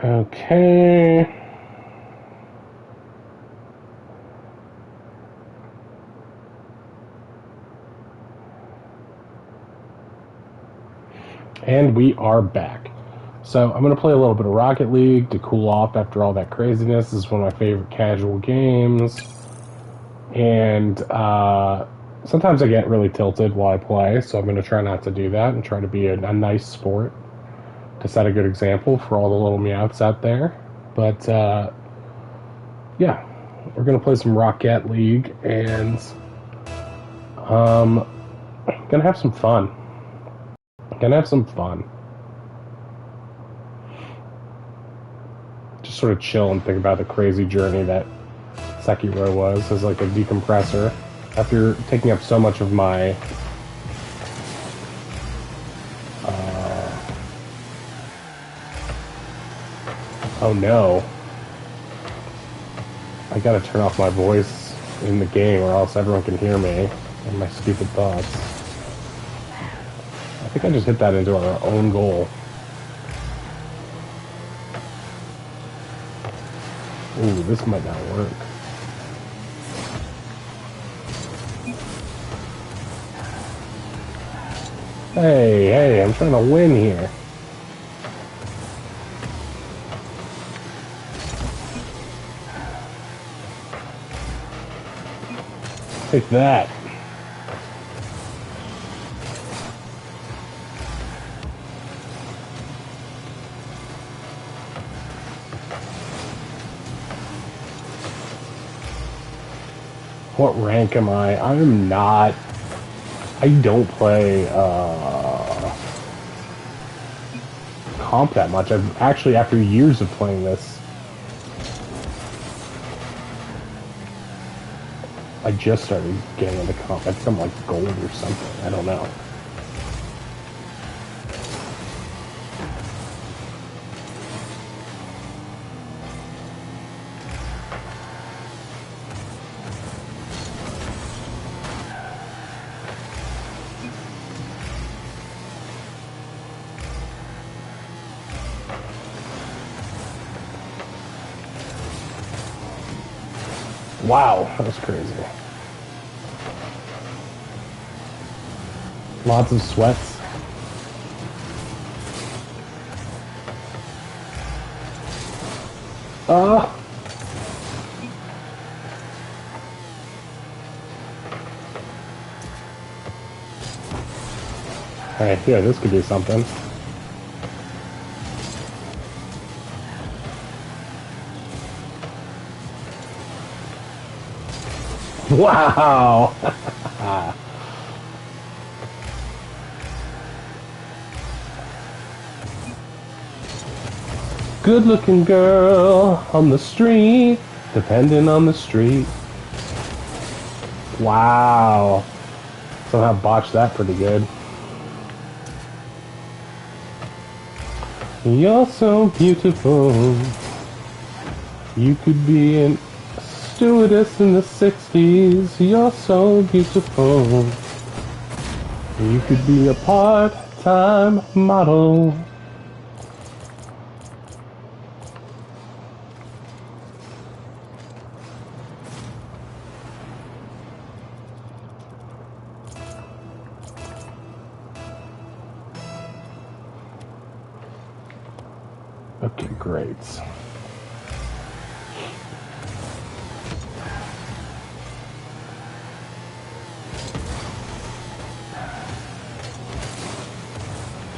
Okay. And we are back. So I'm going to play a little bit of Rocket League to cool off after all that craziness. This is one of my favorite casual games. And sometimes I get really tilted while I play, so I'm going to try not to do that and try to be a nice sport to set a good example for all the little meowths out there. But yeah, we're going to play some Rocket League and going to have some fun. Gonna have some fun. Just sort of chill and think about the crazy journey that Sekiro was as like a decompressor after taking up so much of my oh no, I gotta turn off my voice in the game or else everyone can hear me and my stupid thoughts. I think I just hit that into our own goal. Ooh, this might not work. Hey, I'm trying to win here. Take that. What rank am I? I'm not. I don't play comp that much. I've actually, after years of playing this, I just started getting into comp. I think I'm like gold or something. I don't know. Wow, that was crazy. Lots of sweats. Alright, yeah, this could be something. Wow! Good looking girl on the street, depending on the street. Wow. Somehow botched that pretty good. You're so beautiful. You could be an stewardess in the 60s. You're so beautiful. You could be a part-time model. Okay, great.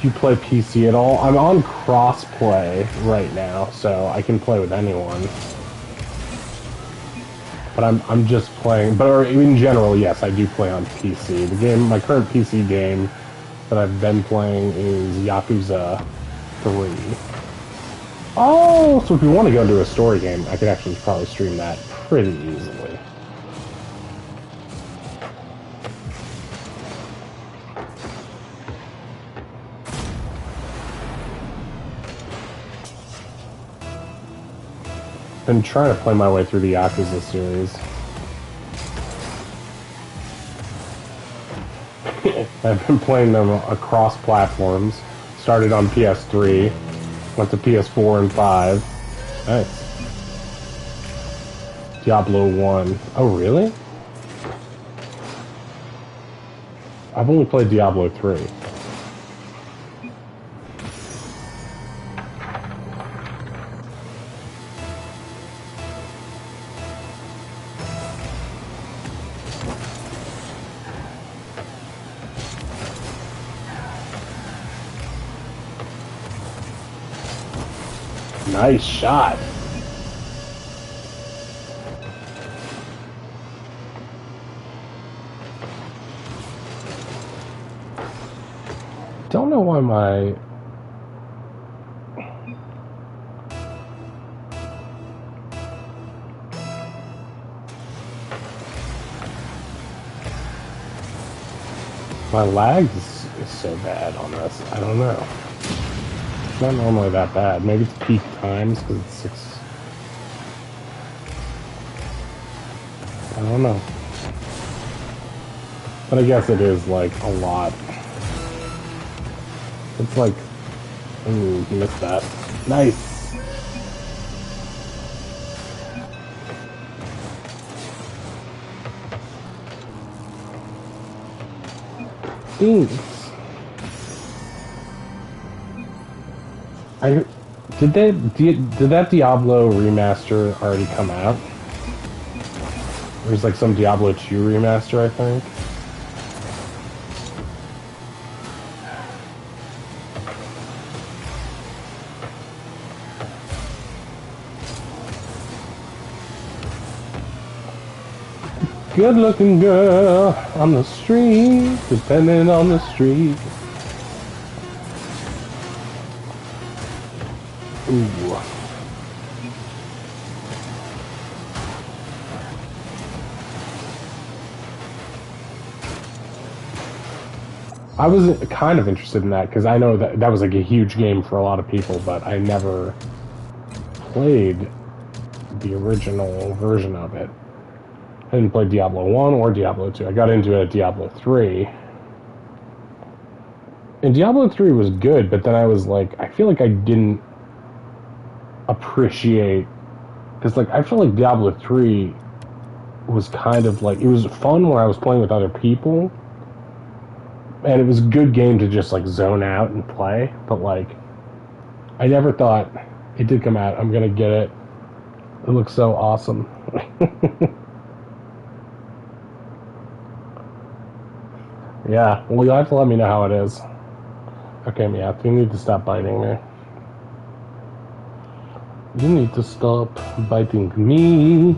Do you play PC at all? I'm on cross-play right now, so I can play with anyone. But I'm just playing, but in general, yes, I do play on PC. The game, my current PC game that I've been playing is Yakuza 3. Oh, so if you want to go into a story game, I could actually probably stream that pretty easily. Been trying to play my way through the Yakuza series. I've been playing them across platforms. Started on PS3, Went to PS4 and 5. Nice. Diablo 1. Oh, really? I've only played Diablo 3. Nice shot. Don't know why my lag is so bad on this. I don't know. It's not normally that bad. Maybe it's peak times because it's 6. I don't know. But I guess it is like a lot. It's like, ooh, you missed that. Nice. Thanks. Did that Diablo remaster already come out? There's like some Diablo 2 remaster, I think. Good looking girl on the street, depending on the street. Ooh. I was kind of interested in that because I know that was like a huge game for a lot of people, but I never played the original version of it. I didn't play Diablo 1 or Diablo 2. I got into it at Diablo 3. And Diablo 3 was good, but then I was like, I feel like I didn't appreciate... Because like, I feel like Diablo 3 was kind of like... It was fun when I was playing with other people. And it was a good game to just like zone out and play. But like, I never thought it did come out. I'm going to get it. It looks so awesome. Yeah, well, you'll have to let me know how it is. Okay, Meowth, you need to stop biting me. You need to stop biting me.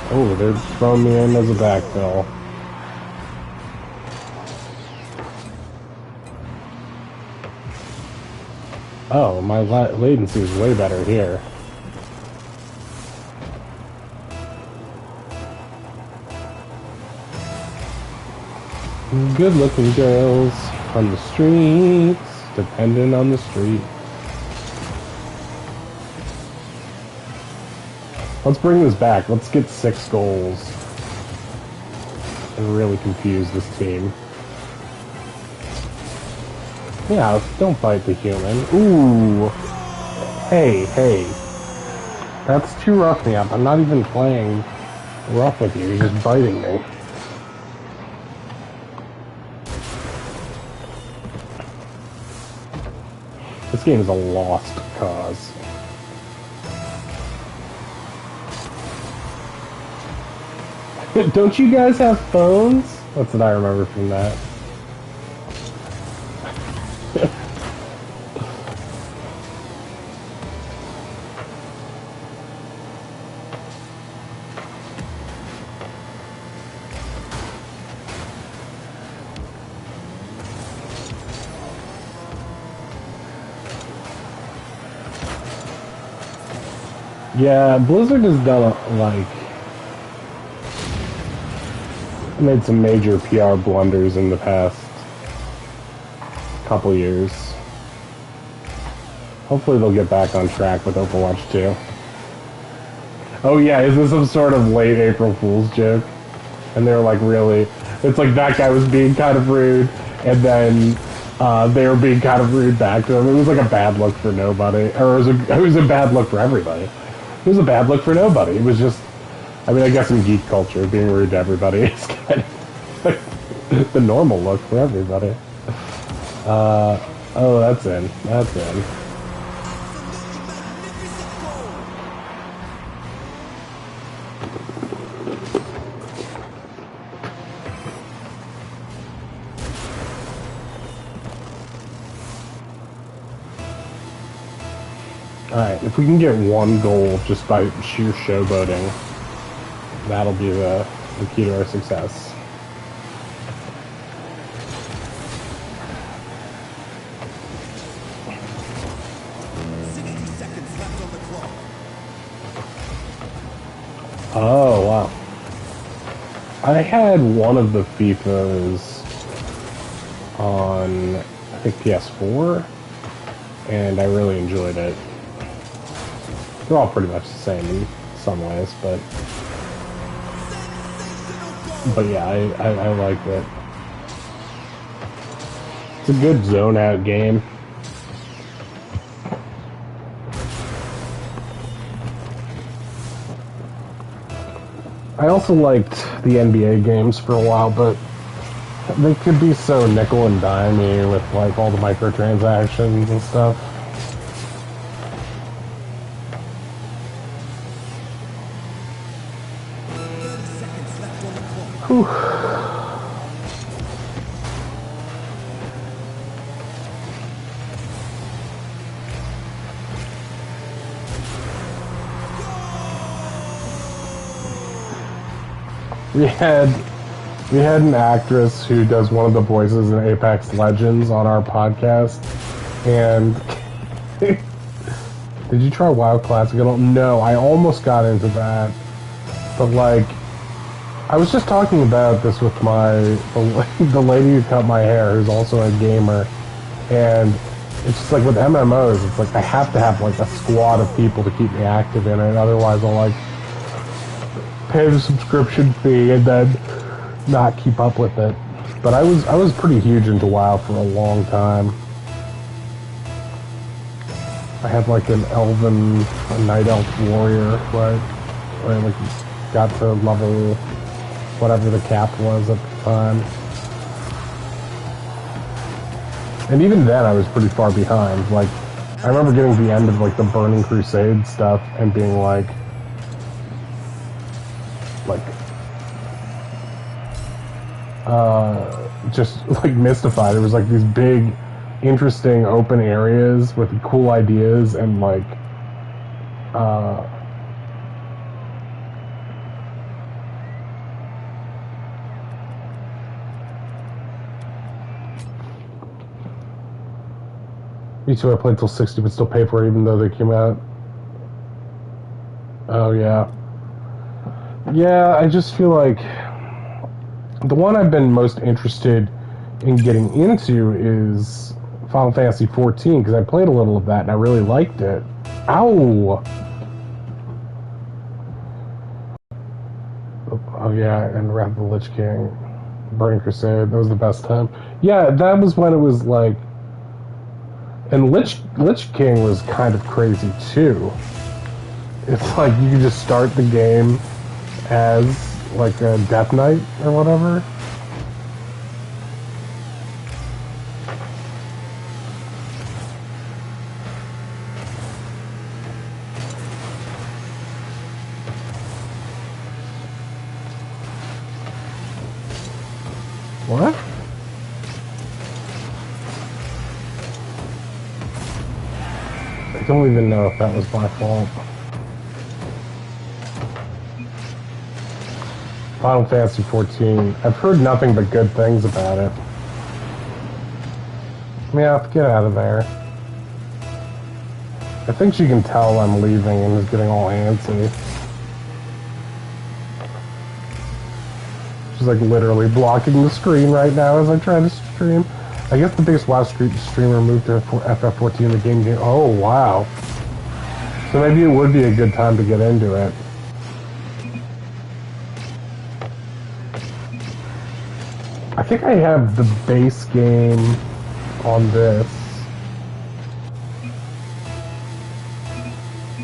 Oh, they're throwing me in as a backfill. Oh, my latency is way better here. Good looking girls on the streets, depending on the street. Let's bring this back. Let's get 6 goals and really confuse this team. Yeah, don't bite the human. Ooh. Hey, hey. That's too rough me up. I'm not even playing rough with you. You're just biting me. This game is a lost cause. Don't you guys have phones? That's what I remember from that. Yeah, Blizzard has done made some major PR blunders in the past couple years. Hopefully they'll get back on track with Overwatch 2. Oh yeah, is this some sort of late April Fool's joke? And they were like, really? It's like that guy was being kind of rude, and then they were being kind of rude back to him. It was like a bad look for nobody, or it was a bad look for everybody. It was a bad look for nobody. It was just, I mean, I guess in geek culture, being rude to everybody is kind of like the normal look for everybody. Oh, that's in. That's in. Alright, if we can get one goal just by sheer showboating, that'll be the key to our success. Oh, wow. I had one of the FIFAs on, I think, PS4, and I really enjoyed it. They're all pretty much the same in some ways, but yeah, I liked it. It's a good zone-out game. I also liked the NBA games for a while, but they could be so nickel and dimey with like all the microtransactions and stuff. Whew. We had an actress who does one of the voices in Apex Legends on our podcast, and did you try WoW Classic? I don't know. I almost got into that, but like, I was just talking about this with the lady who cut my hair, who's also a gamer, and it's just like with MMOs, it's like I have to have like a squad of people to keep me active in it, otherwise I'll like pay the subscription fee and then not keep up with it. But I was pretty huge into WoW for a long time. I had like a night elf warrior, right? Where I like got to level whatever the cap was at the time. And even then I was pretty far behind. Like, I remember getting to the end of like the Burning Crusade stuff and being like just like mystified. It was like these big, interesting open areas with cool ideas and like me too. I played till 60 but still pay for it even though they came out. Oh yeah. Yeah, I just feel like the one I've been most interested in getting into is Final Fantasy XIV, because I played a little of that and I really liked it. Ow! Oh yeah, and Wrath of the Lich King, Burning Crusade, that was the best time. Yeah, that was when it was like... And Lich King was kind of crazy too. It's like you can just start the game as like a Death Knight or whatever. What? I don't even know if that was my fault. Final Fantasy XIV. I've heard nothing but good things about it. Yeah, get out of there. I think she can tell I'm leaving and is getting all antsy. She's like literally blocking the screen right now as I try to stream. I guess the biggest WoW streamer moved to FF14 in the game. Oh, wow. So maybe it would be a good time to get into it. I think I have the base game on this.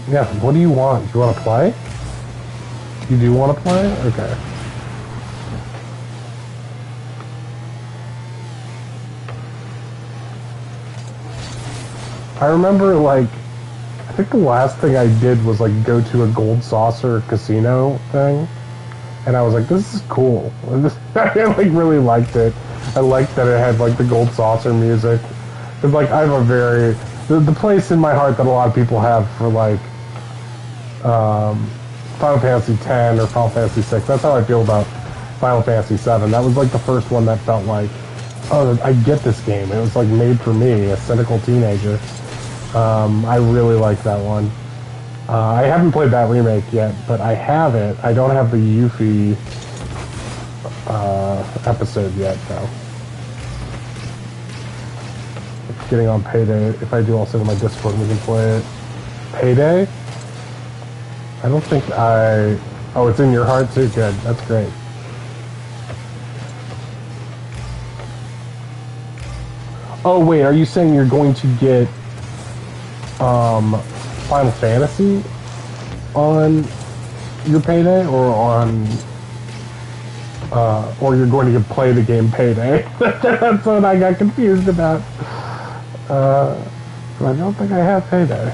Yeah, what do you want? Do you want to play? You do want to play? Okay. I remember, like, I think the last thing I did was, like, go to a Gold Saucer casino thing. And I was like, this is cool. I, like, really liked it. I liked that it had, like, the Gold Saucer music. Because, like, I have a very... The place in my heart that a lot of people have for, like, Final Fantasy X or Final Fantasy VI. That's how I feel about Final Fantasy VII. That was, like, the first one that felt like, oh, I get this game. It was, like, made for me, a cynical teenager. I really like that one. I haven't played that remake yet, but I have it. I don't have the Yuffie episode yet, though. It's getting on Payday. If I do, I'll send it to my Discord and we can play it. Payday? I don't think I... Oh, it's in your heart too? Good. That's great. Oh, wait, are you saying you're going to get Final Fantasy on your Payday, or you're going to play the game Payday? That's what I got confused about. I don't think I have Payday.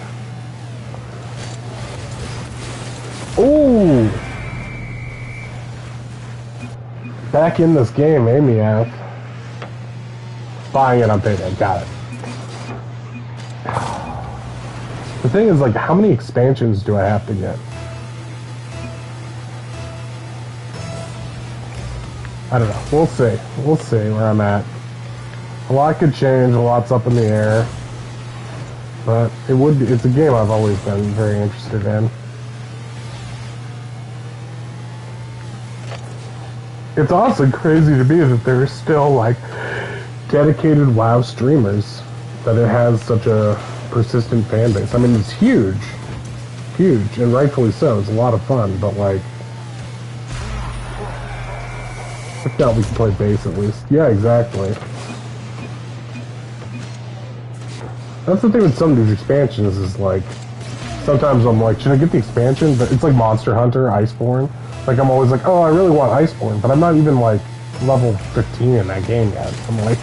Ooh! Back in this game, Amiath. Buying it on Payday, got it. The thing is, like, how many expansions do I have to get? I don't know. We'll see. We'll see where I'm at. A lot could change. A lot's up in the air. But it's a game I've always been very interested in. It's also crazy to me that there's still, like, dedicated WoW streamers. That it has such a persistent fan base. I mean, it's huge. Huge, and rightfully so. It's a lot of fun, but, like... If not, we can play base at least. Yeah, exactly. That's the thing with some of these expansions is, like... Sometimes I'm like, should I get the expansion? But it's like Monster Hunter, Iceborne. Like, I'm always like, oh, I really want Iceborne, but I'm not even, like, level 15 in that game yet. I'm like...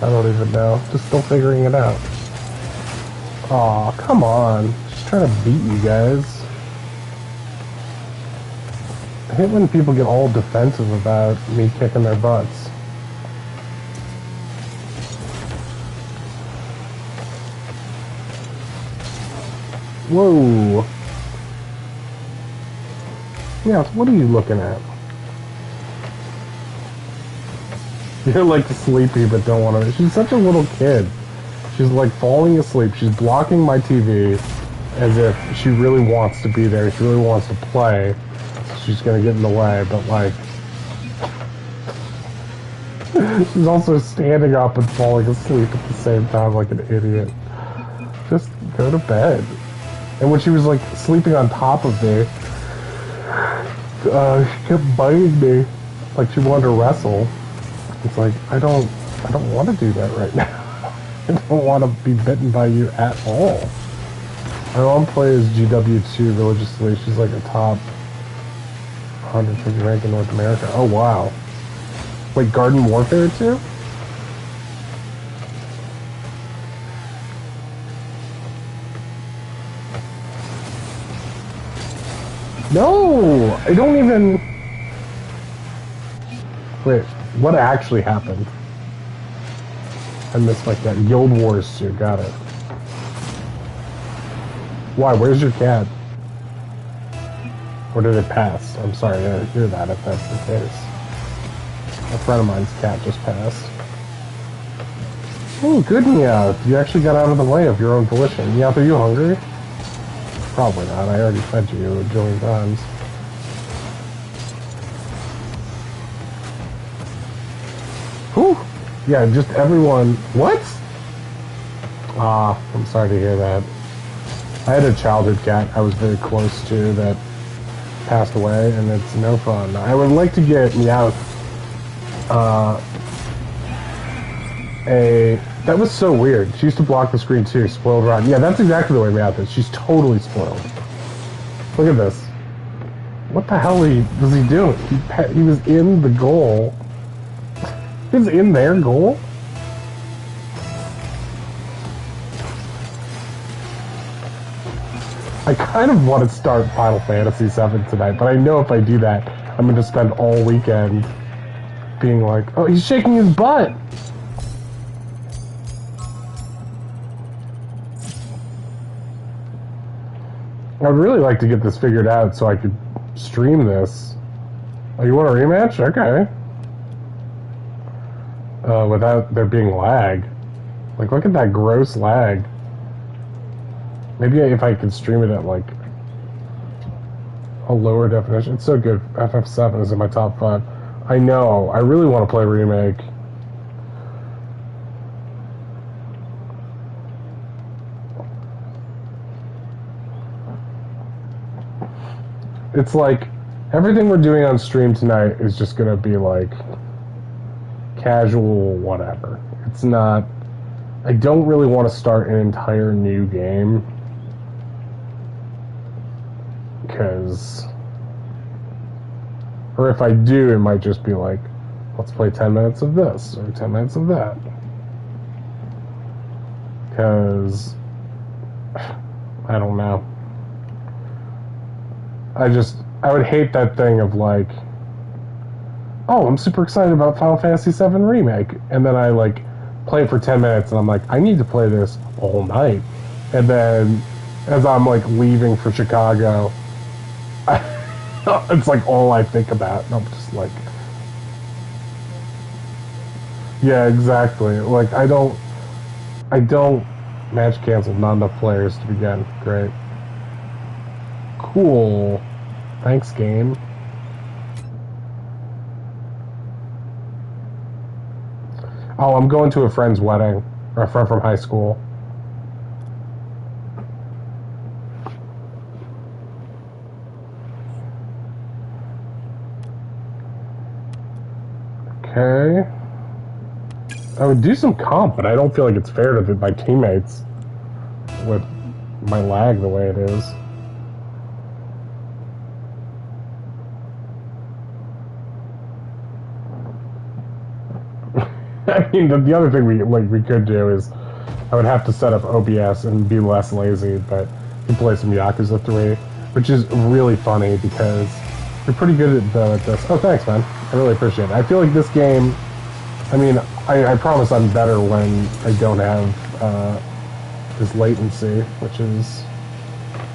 I don't even know. Just still figuring it out. Aw, come on. Just trying to beat you guys. I hate when people get all defensive about me kicking their butts. Whoa. Yeah, what are you looking at? You're like sleepy but don't want to. She's such a little kid. She's like falling asleep. She's blocking my TV as if she really wants to be there. She really wants to play. She's gonna get in the way, but like... She's also standing up and falling asleep at the same time like an idiot. Just go to bed. And when she was like sleeping on top of me, she kept biting me like she wanted to wrestle. It's like, I don't want to do that right now. I don't want to be bitten by you at all. My mom plays GW2 religiously. She's like a top 150 rank in North America. Oh, wow. Wait, Garden Warfare 2? No! I don't even... Wait. What actually happened? I missed like that. Guild Wars 2, got it. Why? Where's your cat? Or did it pass? I'm sorry, I didn't hear that if that's the case. A friend of mine's cat just passed. Oh, good Meowth. You actually got out of the way of your own volition. Meowth, are you hungry? Probably not. I already fed you a billion times. Whew. Yeah, just everyone... What? Ah, I'm sorry to hear that. I had a childhood cat I was very close to that passed away, and it's no fun. I would like to get Meowth that was so weird. She used to block the screen too. Spoiled rotten. Yeah, that's exactly the way Meowth is. She's totally spoiled. Look at this. What the hell was he doing? He was in the goal. He was in their goal? I kind of want to start Final Fantasy VII tonight, but I know if I do that, I'm going to spend all weekend being like, oh, he's shaking his butt! I'd really like to get this figured out so I could stream this. Oh, you want a rematch? Okay. Without there being lag. Like, look at that gross lag. Maybe if I could stream it at, like, a lower definition. It's so good. FF7 is in my top 5. I know. I really want to play Remake. It's like, everything we're doing on stream tonight is just gonna be, like, casual whatever. It's not... I don't really want to start an entire new game. Because... Or if I do, it might just be like, let's play 10 minutes of this, or 10 minutes of that. Because... I don't know. I would hate that thing of like, oh, I'm super excited about Final Fantasy VII Remake, and then I like play it for 10 minutes and I'm like, I need to play this all night. And then as I'm like leaving for Chicago, it's like all I think about, and I'm just like, yeah, exactly. Like I don't match canceled, not enough players to begin. Great. Cool. Thanks, game. Oh, I'm going to a friend's wedding. Or a friend from high school. Okay. I would do some comp, but I don't feel like it's fair to my teammates with my lag the way it is. I mean, the other thing we could do is I would have to set up OBS and be less lazy, but you can play some Yakuza 3, which is really funny because you're pretty good at this. Oh, thanks, man. I really appreciate it. I feel like this game, I mean, I promise I'm better when I don't have this latency, which is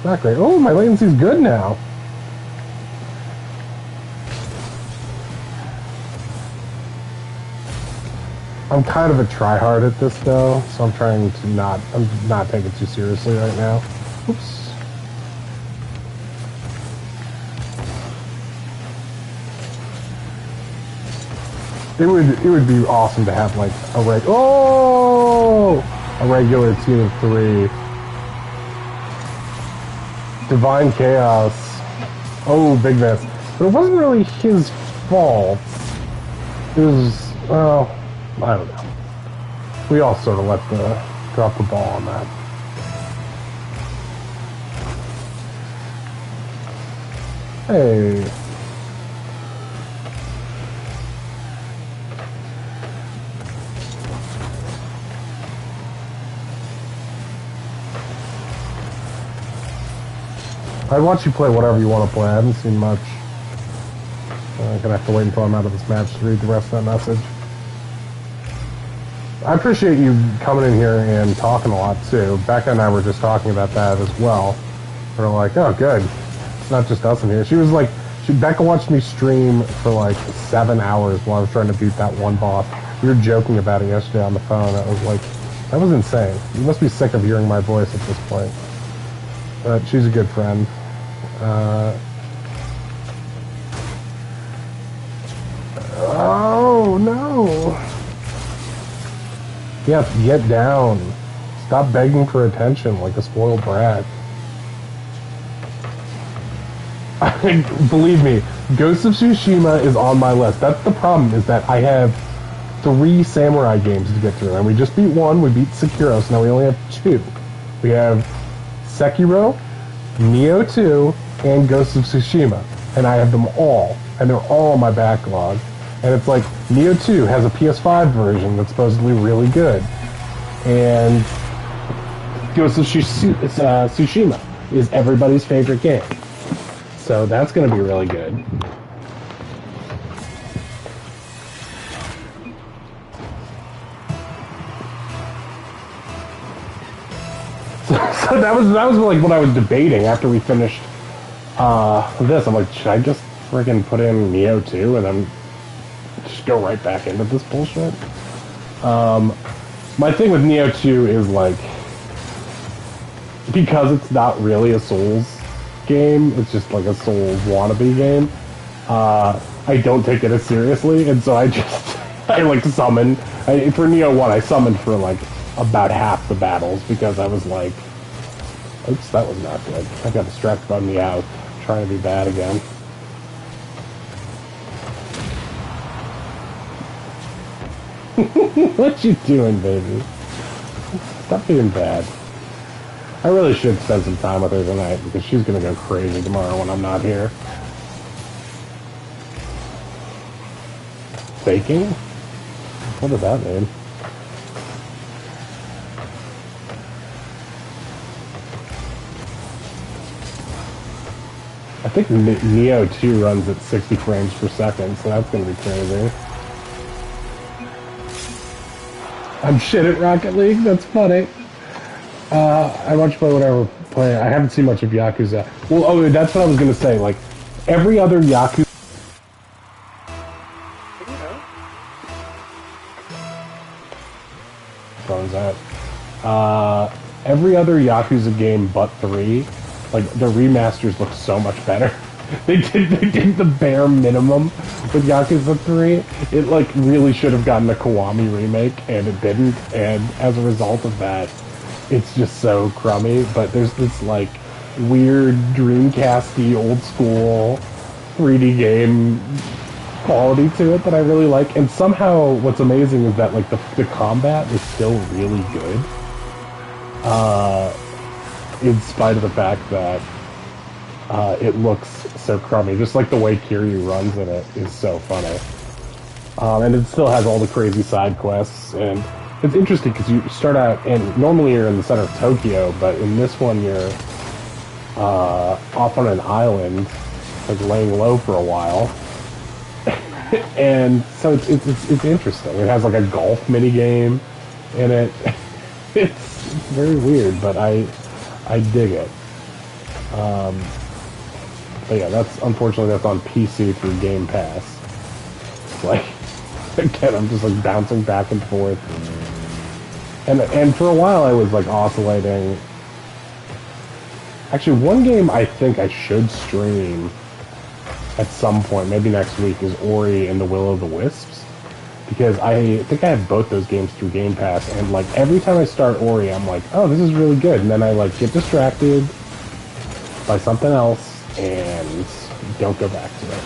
not great. Oh, my latency's good now. I'm kind of a tryhard at this though, so I'm not taking it too seriously right now. Oops. It would be awesome to have like a regular team of 3. Divine Chaos. Oh, big miss. But it wasn't really his fault. It was, well, I don't know. We all sort of drop the ball on that. Hey. I'd watch you play whatever you want to play. I haven't seen much. I'm gonna have to wait until I'm out of this match to read the rest of that message. I appreciate you coming in here and talking a lot too. Becca and I were just talking about that as well. We're like, oh good, it's not just us in here. She was like, Becca watched me stream for like 7 hours while I was trying to beat that one boss. We were joking about it yesterday on the phone. I was like, that was insane. You must be sick of hearing my voice at this point. But she's a good friend. Oh no! You have to get down. Stop begging for attention like a spoiled brat. Believe me, Ghost of Tsushima is on my list. That's the problem, is that I have 3 samurai games to get through, and we just beat one, we beat Sekiro, so now we only have 2. We have Sekiro, Nioh 2, and Ghost of Tsushima, and I have them all, and they're all on my backlog. And it's like, Nioh 2 has a PS5 version that's supposedly really good, and Ghost of Tsushima is everybody's favorite game. So that's going to be really good. So that was like what I was debating after we finished this. I'm like, should I just friggin' put in Nioh 2 and then just go right back into this bullshit? My thing with Nioh 2 is like, because it's not really a Souls game, it's just like a Souls wannabe game, I don't take it as seriously, and so I like summon. For Nioh 1, I summoned for like about half the battles because I was like, oops, that was not good. I got distracted by Meow trying to be bad again. What you doing, baby? Stop being bad. I really should spend some time with her tonight because she's gonna go crazy tomorrow when I'm not here. Baking? What does that mean? I think Nioh 2 runs at 60 frames per second, so that's gonna be crazy. I'm shit at Rocket League, that's funny. I watch play whatever play. I haven't seen much of Yakuza. Well, oh, that's what I was gonna say. Like, every other Yakuza. Phone's out. Every other Yakuza game but 3, like, the remasters look so much better. They did the bare minimum with Yakuza 3. It, like, really should have gotten a Kiwami remake, and it didn't. And as a result of that, it's just so crummy, but there's this, like, weird Dreamcast-y, old-school 3D game quality to it that I really like. And somehow, what's amazing is that, like, the combat is still really good. In spite of the fact that it looks so crummy. Just like the way Kiryu runs in it is so funny. And it still has all the crazy side quests, and it's interesting because you start out, and normally you're in the center of Tokyo, but in this one you're off on an island, like laying low for a while. And so it's interesting. It has like a golf mini game in it. It's very weird, but I dig it. But yeah, unfortunately that's on PC through Game Pass. It's like, again, I'm just like bouncing back and forth. And for a while I was like oscillating. Actually, one game I think I should stream at some point, maybe next week, is Ori and the Will of the Wisps. Because I think I have both those games through Game Pass, and like every time I start Ori, I'm like, oh, this is really good. And then I like get distracted by something else and don't go back to it.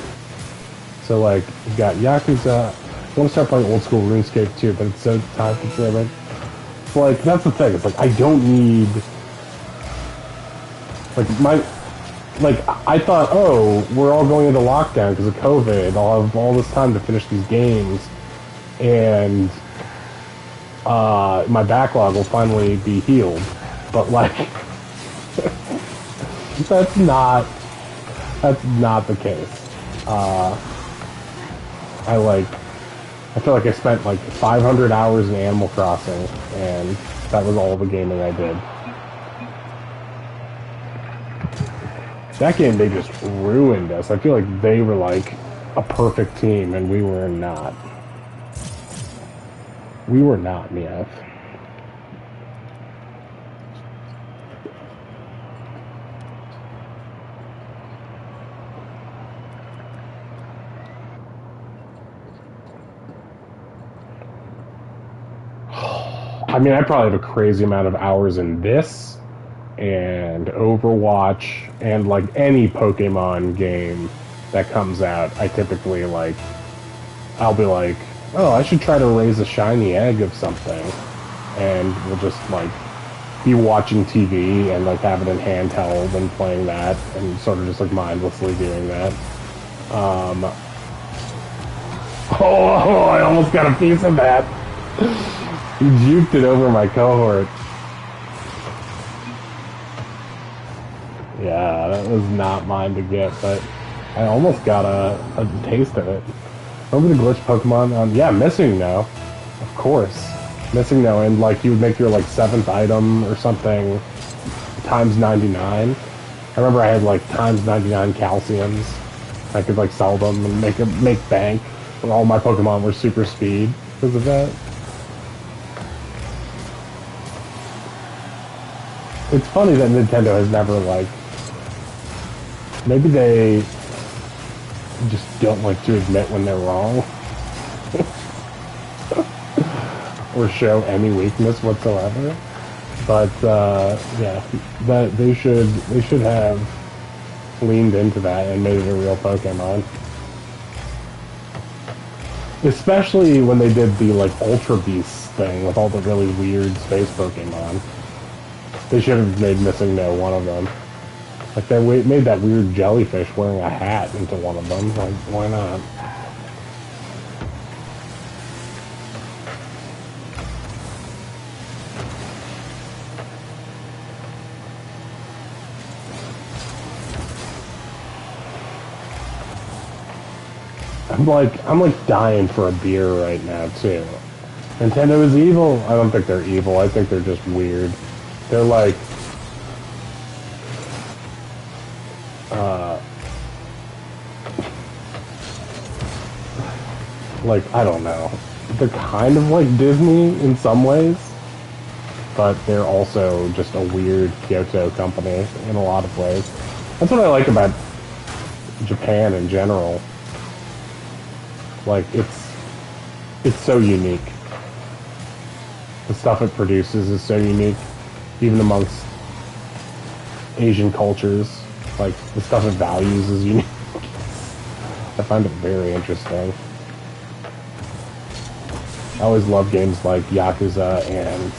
So like, you got Yakuza. I want to start playing old school RuneScape too, but it's so time consuming. It's like, that's the thing. It's like, I don't need, like I thought, oh, we're all going into lockdown because of COVID. I'll have all this time to finish these games, and my backlog will finally be healed. But like, that's not the case. I feel like I spent like 500 hours in Animal Crossing, and that was all the gaming I did. That game, they just ruined us. I feel like they were like a perfect team, and we were not. We were not, Meow. I mean, I probably have a crazy amount of hours in this, and Overwatch and like any Pokemon game that comes out, I typically like I'll be like, oh, I should try to raise a shiny egg of something, and we'll just like be watching TV and like have it in handheld and playing that and sort of just like mindlessly doing that. Oh, I almost got a piece of that. He juked it over my cohort. Yeah, that was not mine to get, but I almost got a taste of it. Remember the glitch Pokemon? Yeah, Missing No. Of course. Missing No, and like you would make your like 7th item or something times 99. I remember I had like times 99 calciums. I could like sell them and make bank. And all my Pokemon were super speed because of that. It's funny that Nintendo has never like... Maybe they just don't like to admit when they're wrong. Or show any weakness whatsoever. But yeah, that they should have leaned into that and made it a real Pokemon. Especially when they did the like Ultra Beasts thing with all the really weird space Pokemon. They should have made Missing No one of them. Like they made that weird jellyfish wearing a hat into one of them. Like, why not? I'm like dying for a beer right now too. Nintendo is evil. I don't think they're evil. I think they're just weird. They're like I don't know. They're kind of like Disney in some ways, but they're also just a weird Kyoto company in a lot of ways. That's what I like about Japan in general. Like it's so unique. The stuff it produces is so unique, even amongst Asian cultures. Like the stuff it values is unique. I find it very interesting. I always love games like Yakuza and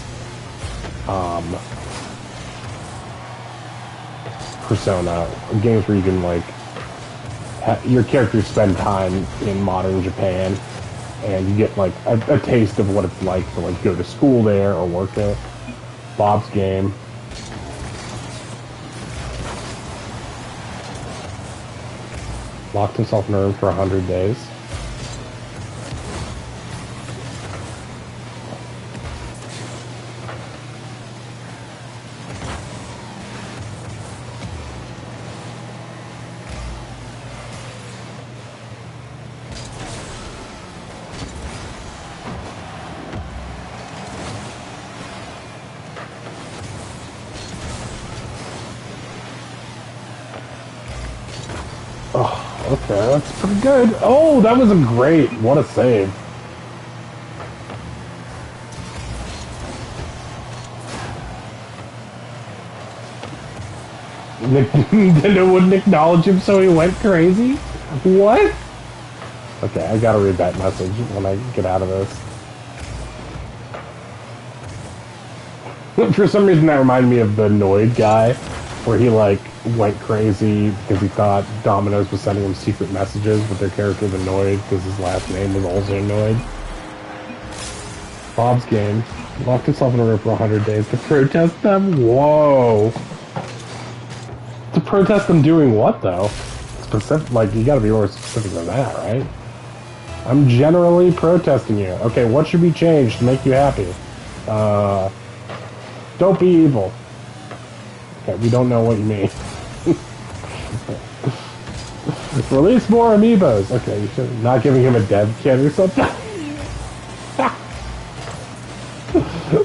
Persona, games where you can like your characters spend time in modern Japan, and you get like a taste of what it's like to like go to school there or work there. Bob's Game. Locked himself in a room for 100 days. Oh, okay, that's pretty good. Oh, that was a great. What a save. Nintendo wouldn't acknowledge him, so he went crazy? What? Okay, I gotta read that message when I get out of this. For some reason, that reminded me of the Noid guy, where he, like, went crazy because he thought Domino's was sending him secret messages with their character the Noid, because his last name was also Noid. Bob's Game. Locked himself in a room for 100 days to protest them? Whoa. To protest them doing what, though? Specific, like, you gotta be more specific than that, right? I'm generally protesting you. Okay, what should be changed to make you happy? Don't be evil. Okay, we don't know what you mean. Release more amiibos. Okay, you should not giving him a dev kit or something.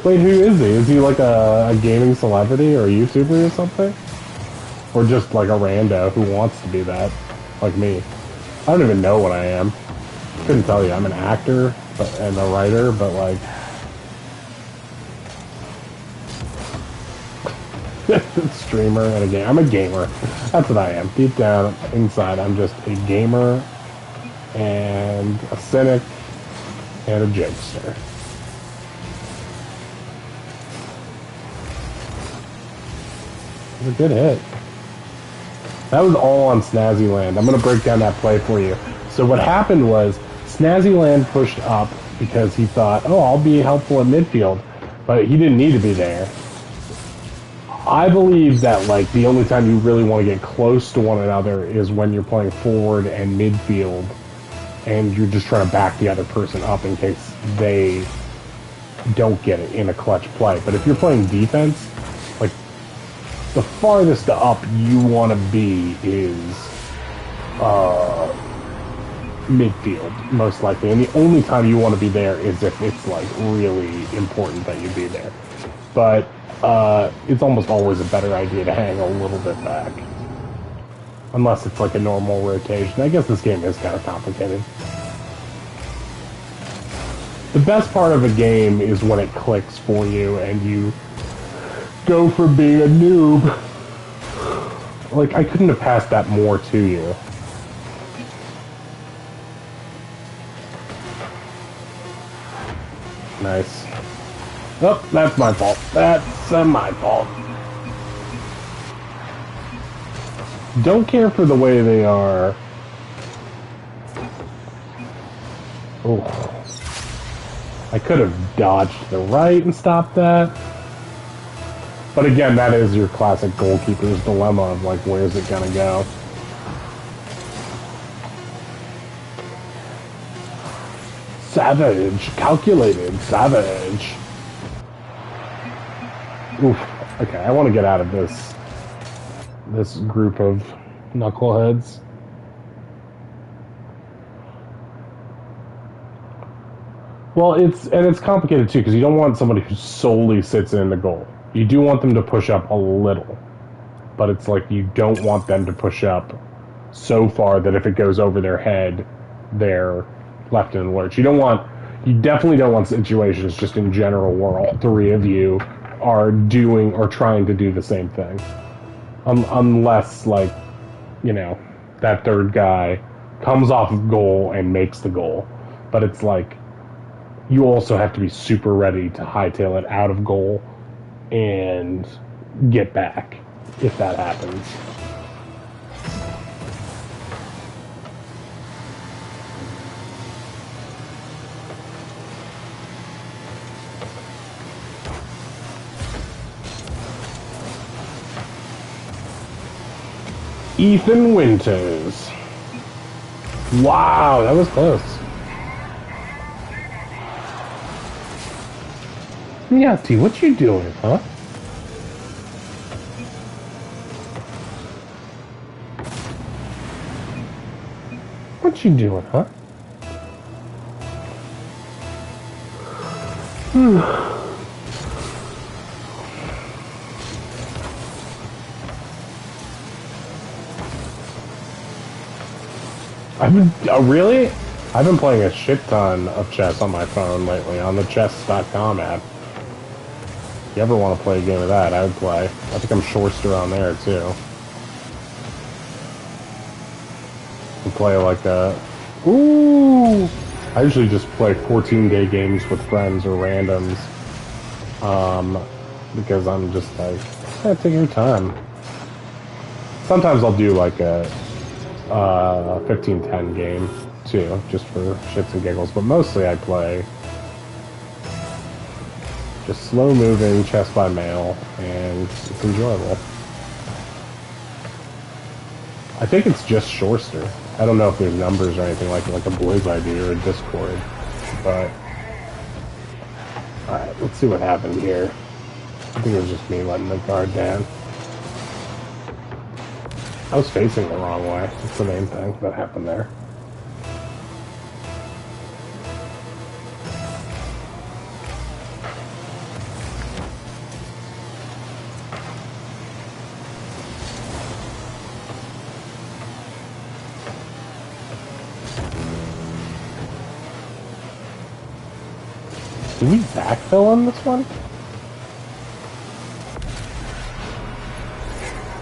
Wait, who is he? Is he like a gaming celebrity or a YouTuber or something? Or just like a rando who wants to be that, like me? I don't even know what I am. Couldn't tell you. I'm an actor and a writer, but like, Streamer and a gamer. I'm a gamer. That's what I am. Deep down inside, I'm just a gamer and a cynic and a jokester. It was a good hit. That was all on Snazzyland. I'm going to break down that play for you. So what happened was Snazzyland pushed up because he thought, oh, I'll be helpful at midfield. But he didn't need to be there. I believe that, like, the only time you really want to get close to one another is when you're playing forward and midfield and you're just trying to back the other person up in case they don't get it in a clutch play. But if you're playing defense, like, the farthest up you want to be is midfield, most likely. And the only time you want to be there is if it's, like, really important that you be there. But it's almost always a better idea to hang a little bit back. Unless it's like a normal rotation. I guess this game is kind of complicated. The best part of a game is when it clicks for you and you go from being a noob. Like, I couldn't have passed that more to you. Nice. Oh, that's my fault. That's my fault. Don't care for the way they are. Oh. I could have dodged to the right and stopped that. But again, that is your classic goalkeeper's dilemma of, like, where's it gonna go? Savage. Calculated. Savage. Oof. Okay, I want to get out of this group of knuckleheads. Well, it's complicated too because you don't want somebody who solely sits in the goal. You do want them to push up a little, but it's like you don't want them to push up so far that if it goes over their head, they're left in the lurch. You definitely don't want situations just in general where all three of you are doing or trying to do the same thing. Unless, like, you know, that third guy comes off of goal and makes the goal. But it's like, you also have to be super ready to hightail it out of goal and get back if that happens. Ethan Winters. Wow, that was close. Yati, what you doing, huh? What you doing, huh? Really? I've been playing a shit ton of chess on my phone lately, on the chess.com app. If you ever want to play a game of that, I would play. I think I'm Shorster on there, too. You play like a... Ooh! I usually just play 14-day games with friends or randoms. Because I'm just like, take your time. Sometimes I'll do like a 15-10 game too, just for shits and giggles, but mostly I play just slow moving chess by mail, and it's enjoyable. I think it's just Shorster. I don't know if there's numbers or anything like a Blizz ID or a Discord, but alright, let's see what happened here. I think it was just me letting the guard down. I was facing the wrong way. That's the main thing that happened there. Did we backfill on this one?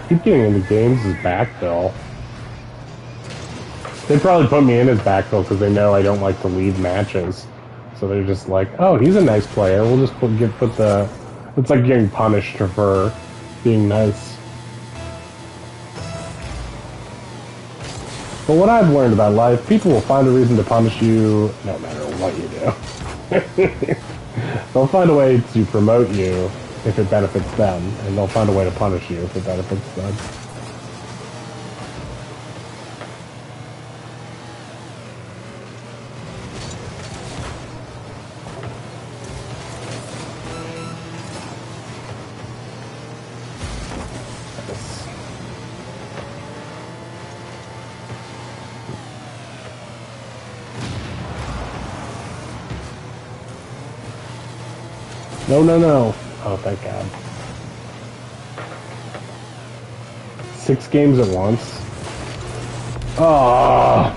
Keep getting into games as backfill. They probably put me in as backfill because they know I don't like to leave matches. So they're just like, oh, he's a nice player. We'll just put the... It's like getting punished for being nice. But what I've learned about life, people will find a reason to punish you no matter what you do. They'll find a way to promote you if it benefits them, and they'll find a way to punish you if it benefits them. No, no, no. Oh, thank God. 6 games at once. Oh.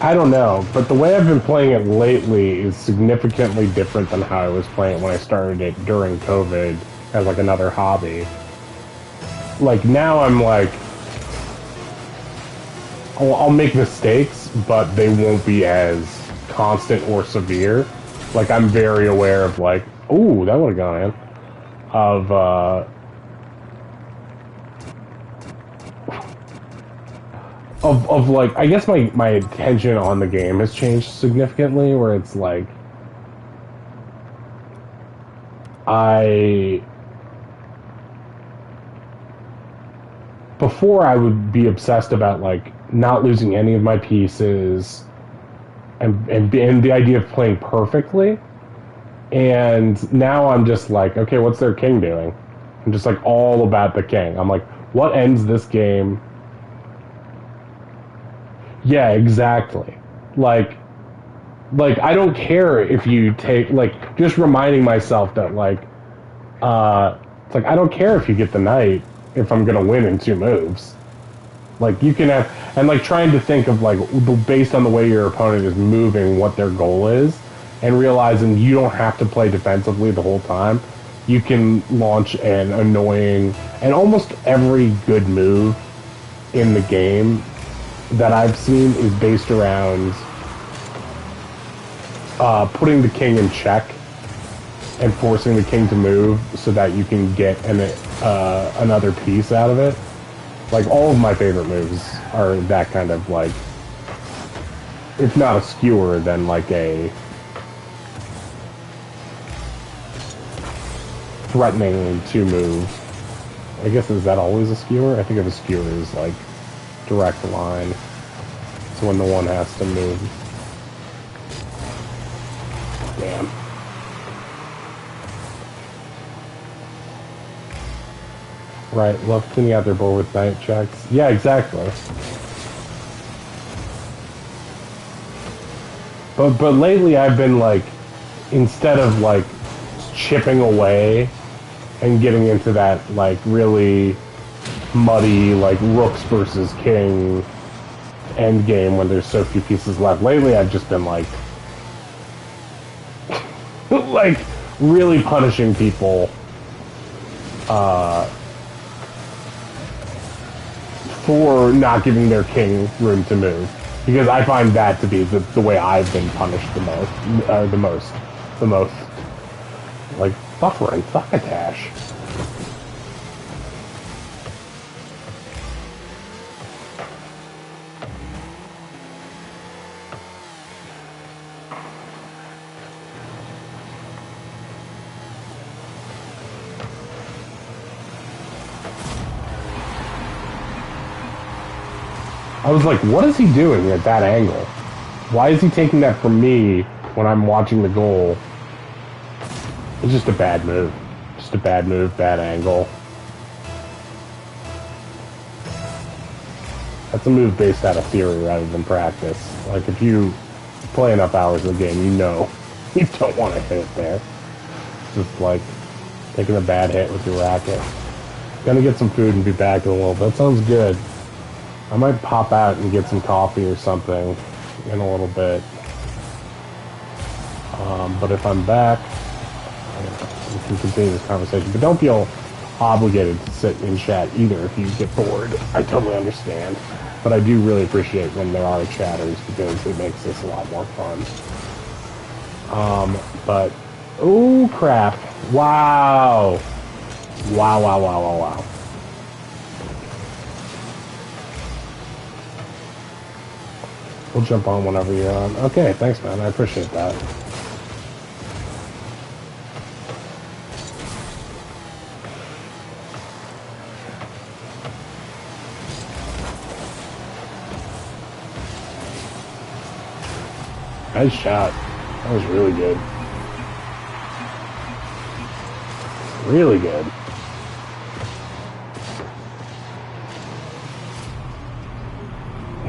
I don't know, but the way I've been playing it lately is significantly different than how I was playing it when I started it during COVID as like another hobby. Like now I'm like, I'll make mistakes, but they won't be as constant or severe. Like, I'm very aware of, like, ooh, that would have gone in. Of like, I guess my attention on the game has changed significantly, where it's like, before I would be obsessed about, like, not losing any of my pieces, and the idea of playing perfectly. And now I'm just like, okay, what's their king doing? I'm just like all about the king. I'm like, what ends this game? Yeah, exactly. Like I don't care if you take, like, just reminding myself that, like, it's like, I don't care if you get the knight if I'm gonna win in 2 moves. Like, you can have, and like trying to think of, like, based on the way your opponent is moving, what their goal is, and realizing you don't have to play defensively the whole time. You can launch an annoying, and almost every good move in the game that I've seen is based around putting the king in check and forcing the king to move so that you can get another piece out of it. Like, all of my favorite moves are that kind of, like, if not a skewer, then like a threatening to move. I guess, is that always a skewer? I think of a skewer as, like, direct line. So when the one has to move. Damn. Right, love cleaning out their board with knight checks. Yeah, exactly. But lately I've been, like, instead of, like, chipping away and getting into that, like, really muddy, like, rooks versus king end game when there's so few pieces left. Lately I've just been, like, like, really punishing people for not giving their king room to move, because I find that to be the way I've been punished the most, like, buffering, succotash. I was like, what is he doing at that angle? Why is he taking that from me when I'm watching the goal? It's just a bad move. Just a bad move, bad angle. That's a move based out of theory rather than practice. Like, if you play enough hours of the game, you know you don't want to hit it there. It's just like taking a bad hit with your racket. Gonna get some food and be back in a little bit. That sounds good. I might pop out and get some coffee or something in a little bit. But if I'm back, we can continue this conversation. But don't feel obligated to sit in chat either if you get bored. I totally understand. But I do really appreciate when there are chatters because it makes this a lot more fun. But, oh crap. Wow. Wow, wow, wow, wow, wow. We'll jump on whenever you're on. Okay, thanks, man. I appreciate that. Nice shot. That was really good. Really good.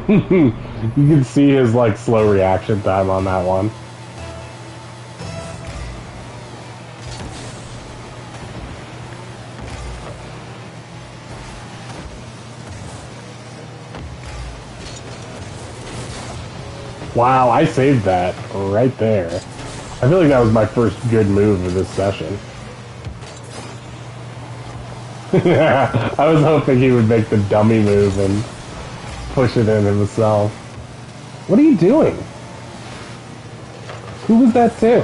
You can see his like slow reaction time on that one. Wow, I saved that right there. I feel like that was my first good move of this session. I was hoping he would make the dummy move and push it in himself. What are you doing? Who was that to?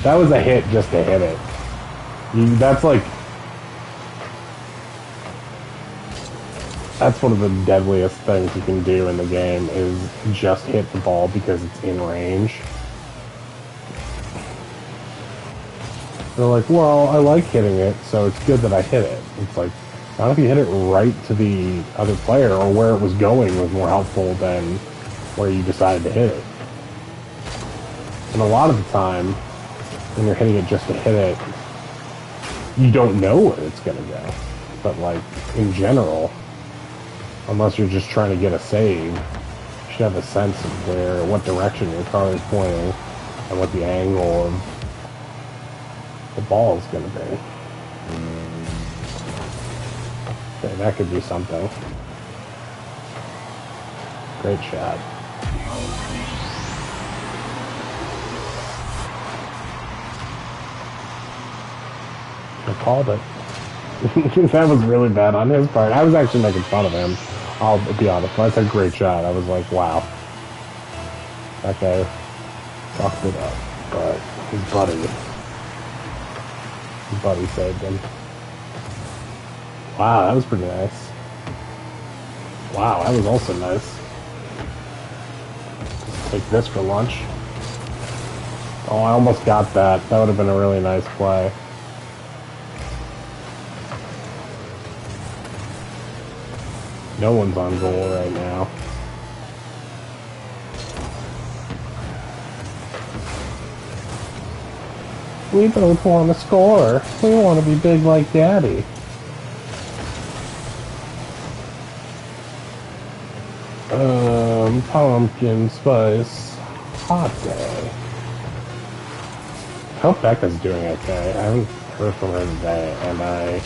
That was a hit just to hit it. That's like... That's one of the deadliest things you can do in the game, is just hit the ball because it's in range. They're like, well, I like hitting it, so it's good that I hit it. It's like, not if you hit it right to the other player, or where it was going was more helpful than where you decided to hit it. And a lot of the time, when you're hitting it just to hit it, you don't know where it's going to go. But like, in general, unless you're just trying to get a save, you should have a sense of what direction your car is pointing, and what the angle of the ball is going to be. Okay, that could be something. Great shot. I called it. That was really bad on his part. I was actually making fun of him. I'll be honest. That's a great shot. I was like, wow. That guy fucked it up. But his buddy saved him. Wow, that was pretty nice. Wow, that was also nice. Just take this for lunch. Oh, I almost got that. That would have been a really nice play. No one's on goal right now. We both want to score. We want to be big like Daddy. Pumpkin spice hot day. I hope Becca's doing okay. I haven't heard from her today, and I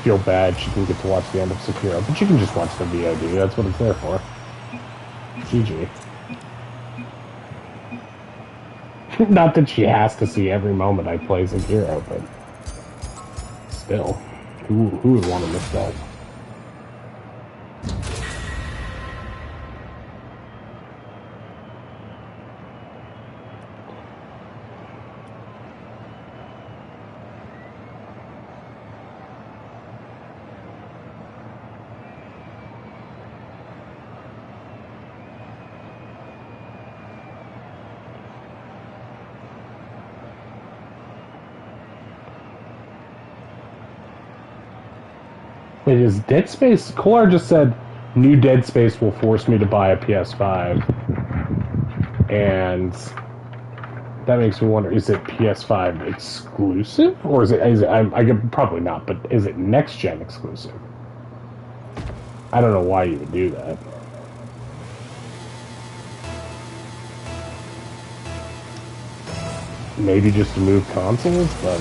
feel bad she didn't get to watch the end of Sekiro, but she can just watch the VOD. That's what it's there for. GG. Not that she has to see every moment I play Sekiro, but still, who would want to miss that? Wait, is Dead Space... Kolar just said, new Dead Space will force me to buy a PS5. And that makes me wonder, is it PS5 exclusive? Or is it probably not, but is it next-gen exclusive? I don't know why you would do that. Maybe just to move consoles, but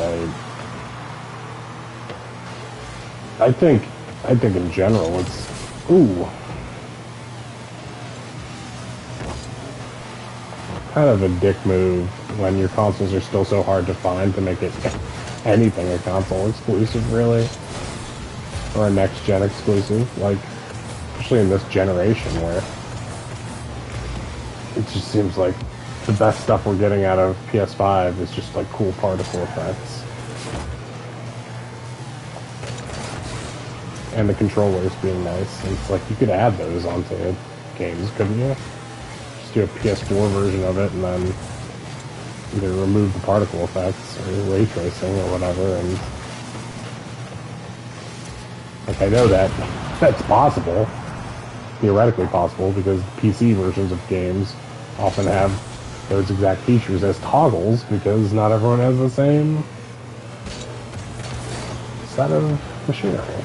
I think in general it's... Ooh. kind of a dick move when your consoles are still so hard to find to make it anything a console exclusive, really. Or a next-gen exclusive, like, especially in this generation where it just seems like the best stuff we're getting out of PS5 is just, like, cool particle effects. And the controllers being nice. And it's like, you could add those onto games, couldn't you? Just do a PS4 version of it and then either remove the particle effects or ray tracing or whatever, and like, I know that that's possible, theoretically possible, because PC versions of games often have those exact features as toggles, because not everyone has the same set of machinery.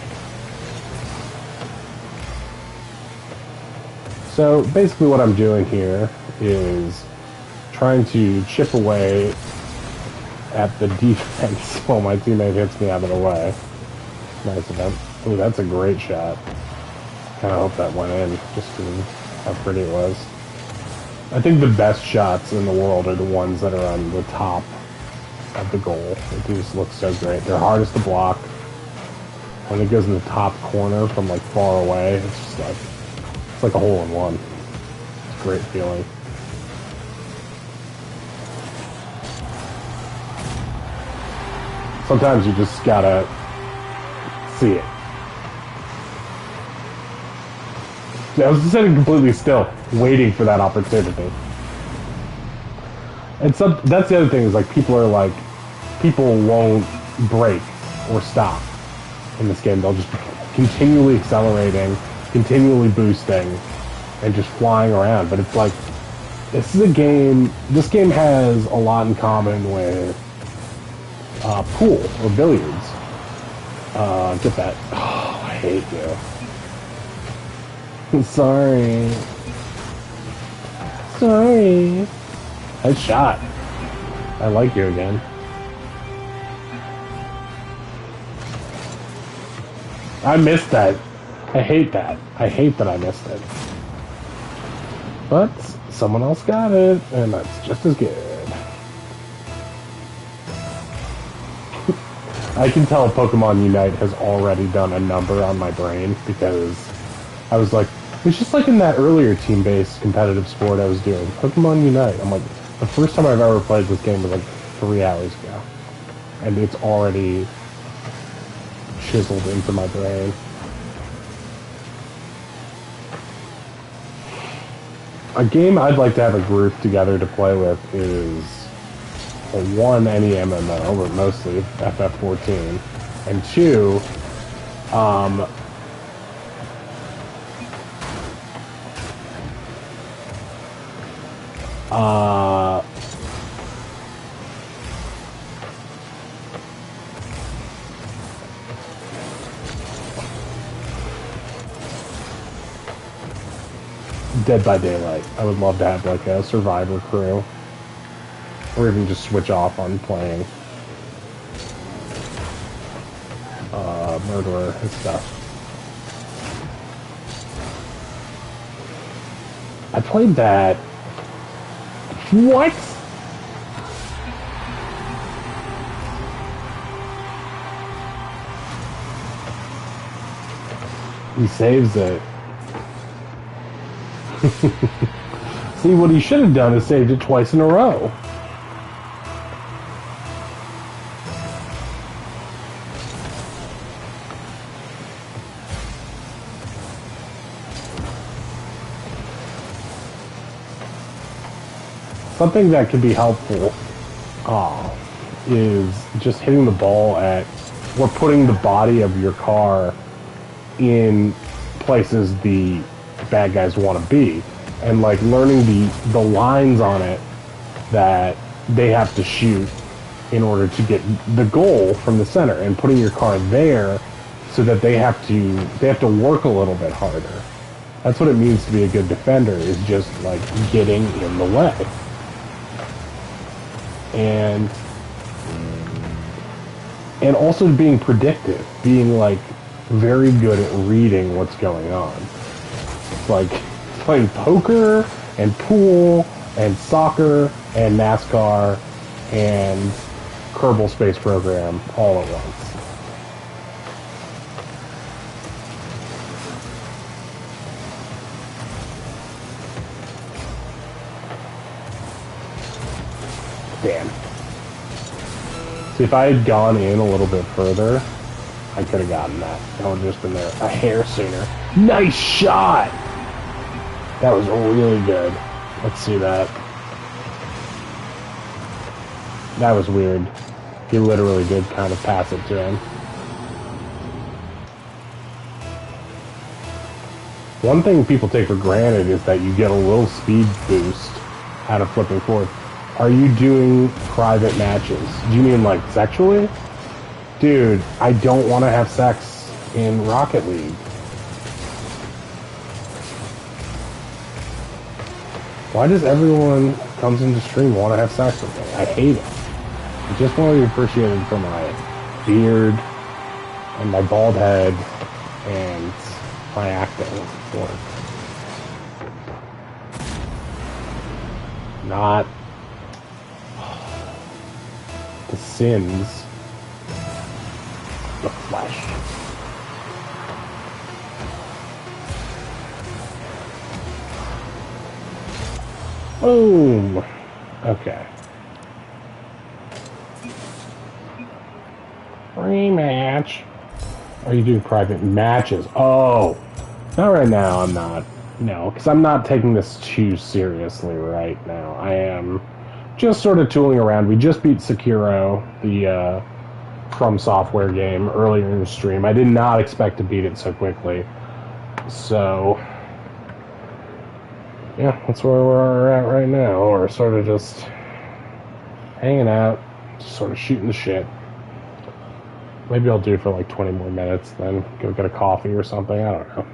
So basically what I'm doing here is trying to chip away at the defense while my teammate hits me out of the way. Nice event. Ooh, that's a great shot. Kind of hope that went in, just because of how pretty it was. I think the best shots in the world are the ones that are on the top of the goal. It just looks so great. They're hardest to block. When it goes in the top corner from like far away, it's just like, it's like a hole-in-one. It's a great feeling. Sometimes you just gotta see it. I was sitting completely still, waiting for that opportunity. And that's the other thing, is like, people won't break or stop in this game. They'll just be continually accelerating, continually boosting, and just flying around. But it's like, this game has a lot in common with pool or billiards. Get that. Oh, I hate you. Sorry. Nice shot. I like you again. I missed that. I hate that. I hate that I missed it. But someone else got it, and that's just as good. I can tell Pokemon Unite has already done a number on my brain, because I was like, it's just like in that earlier team-based competitive sport I was doing, Pokemon Unite. I'm like, the first time I've ever played this game was like 3 hours ago. And it's already chiseled into my brain. A game I'd like to have a group together to play with is, well, one, any MMO, but mostly FF14, and two, Dead by Daylight. I would love to have like a survivor crew, or even just switch off on playing Murderer and stuff. I played that. What? He saves it. See, what he should have done is saved it twice in a row. Something that could be helpful is just hitting the ball at, or putting the body of your car in places the bad guys want to be, and like learning the lines on it that they have to shoot in order to get the goal from the center, and putting your car there so that they have to work a little bit harder. That's what it means to be a good defender, is just like getting in the way. And also being predictive, being like very good at reading what's going on. It's like playing poker and pool and soccer and NASCAR and Kerbal Space Program all at once. Damn. See, if I had gone in a little bit further, I could have gotten that. I would have just been there a hair sooner. Nice shot! That was really good. Let's see that. That was weird. He literally did kind of pass it to him. One thing people take for granted is that you get a little speed boost out of flipping forward. Are you doing private matches? Do you mean like sexually? Dude, I don't want to have sex in Rocket League. Why does everyone who comes into stream want to have sex with me? I hate it. I just want to be appreciated for my beard and my bald head and my acting work. Not the sins of the flesh. Boom! Okay. Rematch. Are you doing private matches? Oh! Not right now, I'm not. No, because I'm not taking this too seriously right now. I am just sort of tooling around. We just beat Sekiro, the From Software game, earlier in the stream. I did not expect to beat it so quickly. So, yeah, that's where we're at right now. We're sort of just hanging out, just sort of shooting the shit. Maybe I'll do for like 20 more minutes, then go get a coffee or something. I don't know.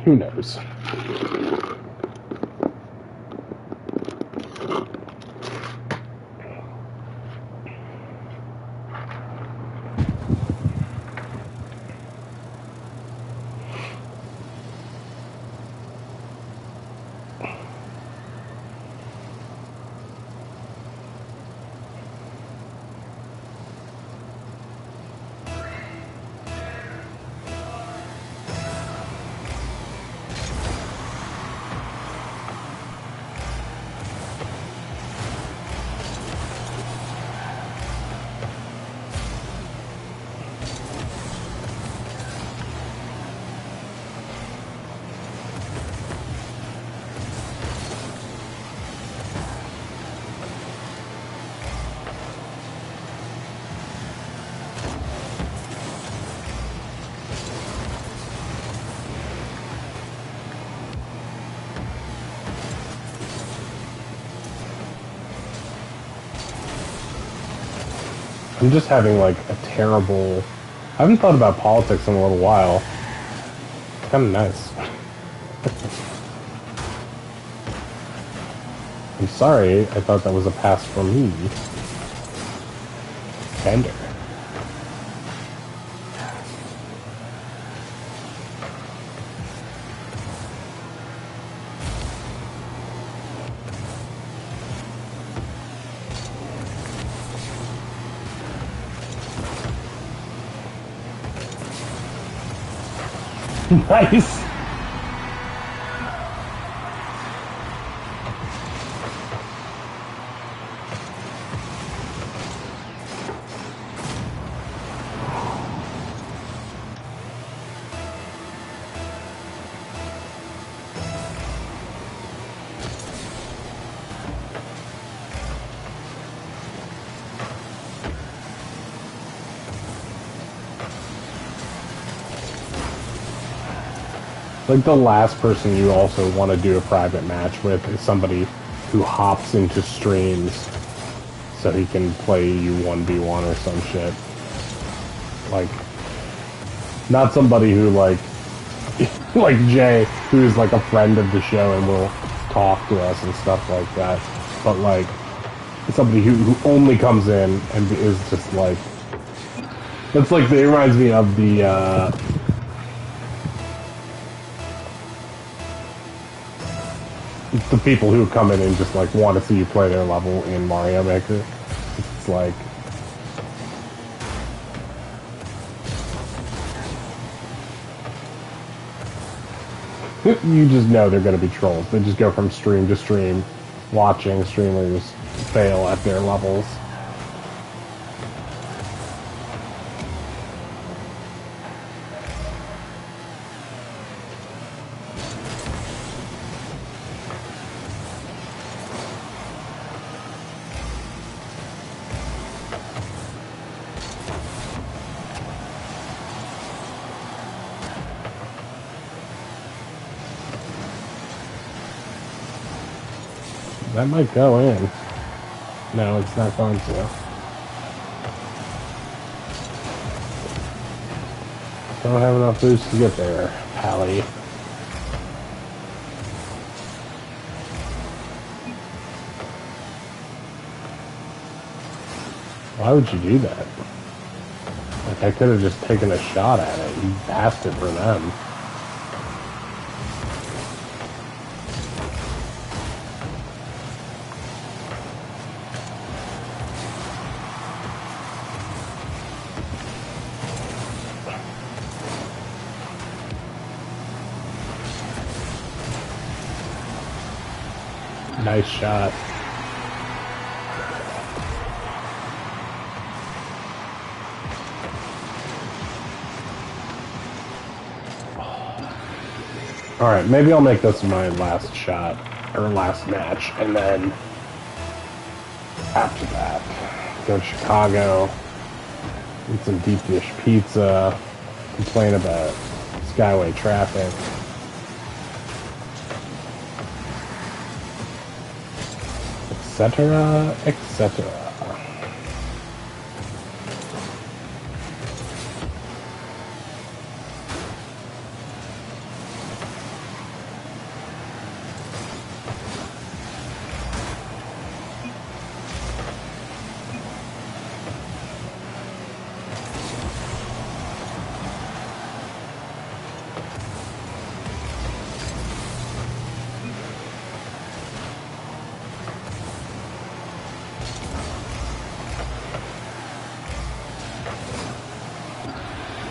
Who knows? I'm just having like a terrible... I haven't thought about politics in a little while. It's kind of nice. I'm sorry, I thought that was a pass for me. Bender. Nice! Like, the last person you also want to do a private match with is somebody who hops into streams so he can play you 1v1 or some shit. Like, not somebody who, like, like Jay, who's, like, a friend of the show and will talk to us and stuff like that. But, like, somebody who only comes in and is just, like... It's like, it reminds me of the the people who come in and just like want to see you play their level in Mario Maker. It's like you just know they're going to be trolls. They just go from stream to stream, watching streamers fail at their levels. That might go in. No, it's not going to. Don't have enough boost to get there, Pally. Why would you do that? Like, I could have just taken a shot at it. You passed it for them. Nice shot. Alright, maybe I'll make this my last shot, or last match, and then after that, go to Chicago, eat some deep dish pizza, complain about Skyway traffic. Etc., etc.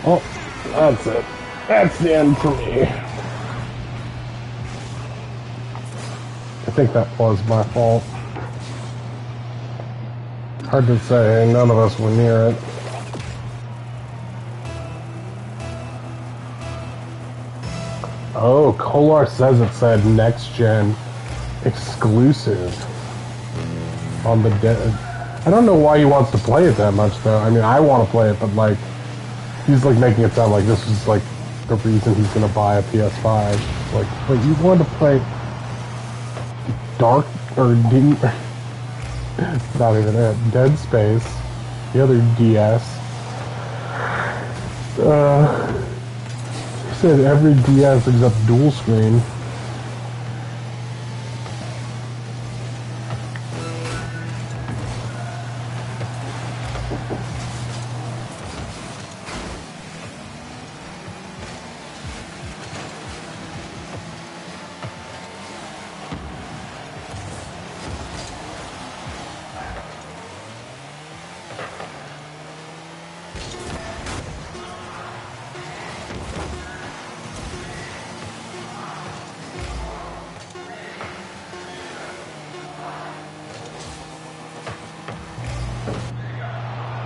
Oh, that's it. That's the end for me. I think that was my fault. Hard to say, none of us were near it. Oh, Kolar says it said next gen exclusive on the I don't know why he wants to play it that much though. I mean, I want to play it, but like, he's like making it sound like this is like the reason he's gonna buy a PS5. Like, but you want to play Dark or Deep, not even it, Dead Space, the other DS. He said every DS except dual screen.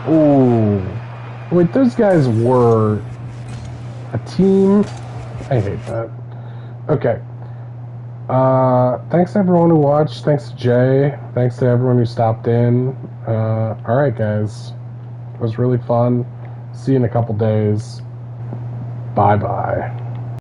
Ooh. Wait, those guys were a team? I hate that. Okay. Thanks to everyone who watched. Thanks to Jay. Thanks to everyone who stopped in. Alright, guys. It was really fun. See you in a couple days. Bye-bye.